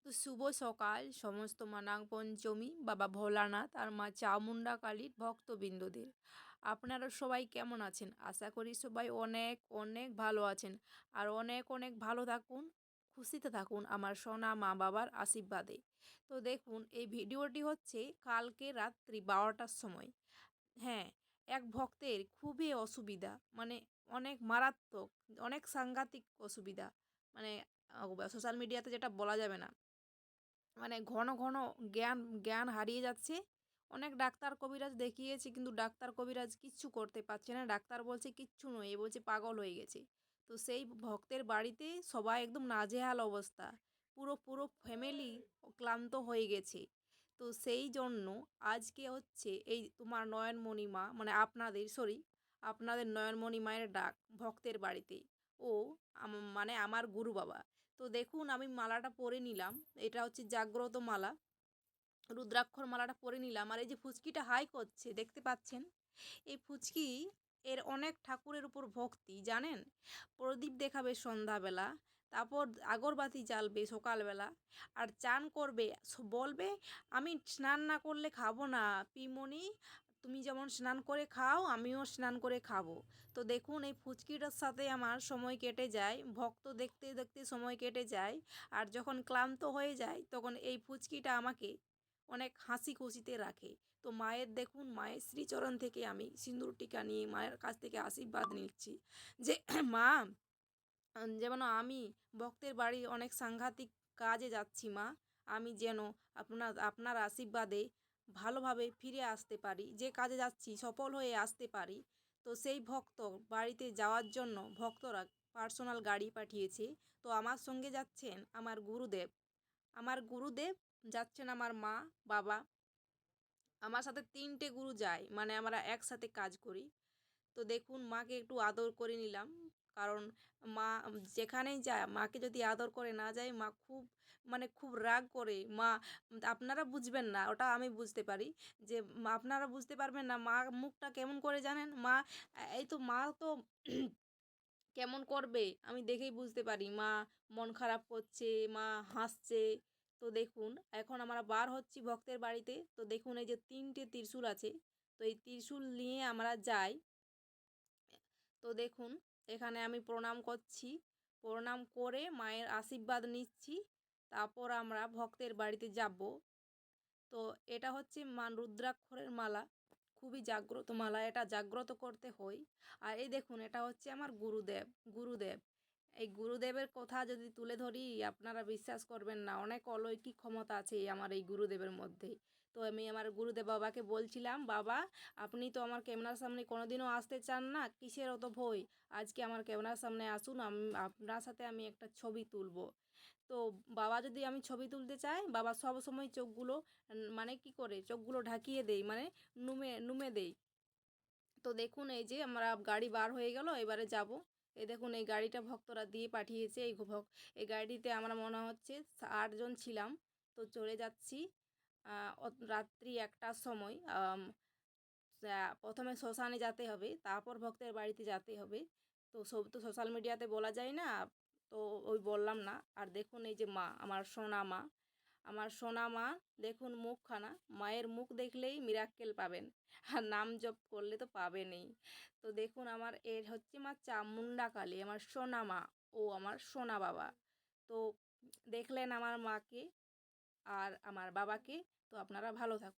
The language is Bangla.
তো শুভ সকাল সমস্ত মানাং পঞ্চমী বাবা ভোলানাথ আর মা চামুন্ডা কালীর ভক্তবৃন্দদের। আপনারা সবাই কেমন আছেন? আশা করি সবাই অনেক অনেক ভালো আছেন। আর অনেক অনেক ভালো থাকুন, খুশিতে থাকুন আমার সোনা মা বাবার আশীর্বাদে। তো দেখুন, এই ভিডিওটি হচ্ছে কালকে রাত্রি ১২টার সময়। হ্যাঁ, এক ভক্তের খুবই অসুবিধা, মানে অনেক মারাত্মক, অনেক সাংঘাতিক অসুবিধা। মানে সোশ্যাল মিডিয়াতে যেটা বলা যাবে না। মানে ঘন ঘন জ্ঞান জ্ঞান হারিয়ে যাচ্ছে। অনেক ডাক্তার কবিরাজ দেখিয়েছি, কিন্তু ডাক্তার কবিরাজ কিচ্ছু করতে পারছে না। ডাক্তার বলছে কিচ্ছু নয়, এ বলছে পাগল হয়ে গেছে। তো সেই ভক্তের বাড়িতে সবাই একদম নাজেহাল অবস্থা। পুরো পুরো ফ্যামিলি ক্লান্ত হয়ে গেছে। তো সেই জন্য আজকে হচ্ছে এই তোমার নয়নমণি মা, মানে আপনাদের নয়নমণি মায়ের ডাক ভক্তের বাড়িতে। ও মানে আমার গুরু বাবা। তো দেখুন, আমি মালাটা পরে নিলাম। এটা হচ্ছে জাগ্রত মালা, রুদ্রাক্ষর মালাটা পরে নিলাম। আর এই যে ফুচকিটা হাই করছে দেখতে পাচ্ছেন, এই ফুচকি এর অনেক ঠাকুরের উপর ভক্তি, জানেন। প্রদীপ দেখাবে সন্ধ্যাবেলা, তারপর আগরবাতি জ্বালবে সকালবেলা, আর চান করবে। বলবে আমি স্নান না করলে খাবো না, পিমনি তুমি যেমন স্নান করে খাও আমিও স্নান করে খাবো। তো দেখুন, এই ফুচকিটার সাথে আমার সময় কেটে যায়, ভক্ত দেখতে দেখতে সময় কেটে যায়। আর যখন ক্লান্ত হয়ে যায় তখন এই ফুচকিটা আমাকে অনেক হাসি খুশিতে রাখে। তো মায়ের দেখুন, মায়ের শ্রীচরণ থেকে আমি সিঁদুর টিকা নিয়ে মায়ের কাছ থেকে আশীর্বাদ নিচ্ছি যে মা, যেমন আমি ভক্তের বাড়ি অনেক সাংঘাতিক কাজে যাচ্ছি মা, আমি যেন আপনার আশীর্বাদে ভালোভাবে ফিরে আসতে পারি, যে কাজে যাচ্ছি সফল হয়ে আসতে পারি। তো সেই ভক্ত বাড়িতে যাওয়ার জন্য ভক্তরা পার্সোনাল গাড়ি পাঠিয়েছে। তো আমার সঙ্গে যাচ্ছেন আমার গুরুদেব যাচ্ছেন, আমার মা, বাবা। আমার সাথে ৩টে গুরু যায়, মানে আমরা একসাথে কাজ করি। তো দেখুন, মাকে একটু আদর করে নিলাম। কারণ মা যেখানেই যায়, মাকে যদি আদর করে না যায়, মা খুব, মানে খুব রাগ করে। মা আপনারা বুঝবেন না, ওটা আমি বুঝতে পারি। যে আপনারা বুঝতে পারবেন না মা মুখটা কেমন করে, জানেন। মা এই তো মা তো কেমন করবে আমি দেখেই বুঝতে পারি। মা মন খারাপ করছে, মা হাসছে। তো দেখুন, এখন আমরা বার হচ্ছি ভক্তের বাড়িতে। তো দেখুন, এই যে ৩টে ত্রিশূল আছে, তো এই ত্রিশূল নিয়ে আমরা যাই। তো দেখুন, এখানে আমি প্রণাম করছি, প্রণাম করে মায়ের আশীর্বাদ নিচ্ছি। তারপর আমরা ভক্তের বাড়িতে যাব। তো এটা হচ্ছে রুদ্রাক্ষরের মালা, খুবই জাগ্রত মালা, এটা জাগ্রত করতে হয়। আর এই দেখুন, এটা হচ্ছে আমার গুরুদেব। এই গুরুদেবের কথা যদি তুলে ধরি, আপনারা বিশ্বাস করবেন না, অনেক অলৌকিক ক্ষমতা আছে আমার এই গুরুদেবের মধ্যে। তো আমি আমার গুরুদেব বাবাকে বলছিলাম, বাবা আপনি তো আমার ক্যামেরার সামনে কোনোদিনও আসতে চান না, কিসের অত ভয়? আজকে আমার ক্যামেরার সামনে আসুন, আপনার সাথে আমি একটা ছবি তুলবো। তো বাবা যদি আমি ছবি তুলতে চাই, বাবা সব সময় চোখগুলো মানে কি করে চোখগুলো ঢাকিয়ে দেই, মানে নুমে নুমে দেই। তো দেখুন, এই যে আমরা গাড়ি বার হয়ে গেল, এবারে যাব। এই দেখুন, এই গাড়িটা ভক্তরা দিয়ে পাঠিয়েছে। এই গাড়িতে আমরা মনে হচ্ছে 8 জন ছিলাম। তো চলে যাচ্ছি রাত্রি 1টার সময়। প্রথমে শ্মশানে যেতে হবে, তারপর ভক্তের বাড়িতে যেতে হবে। তো সব তো সোশ্যাল মিডিয়াতে বলা যায় না, তো ওই বললাম না। আর দেখুন, এই যে মা, আমার সোনা মা, দেখুন মুখখানা, মায়ের মুখ দেখলেই মিরাক্কেল পাবেন, আর নাম জপ করলে তো পাবেনই। তো দেখুন, আমার এর হচ্ছে মা চামুন্ডা কালী, আমার সোনা মা, ও আমার সোনা বাবা। তো দেখলেন আমার মাকে আর আমার বাবাকে। তো আপনারা ভালো থাকুন।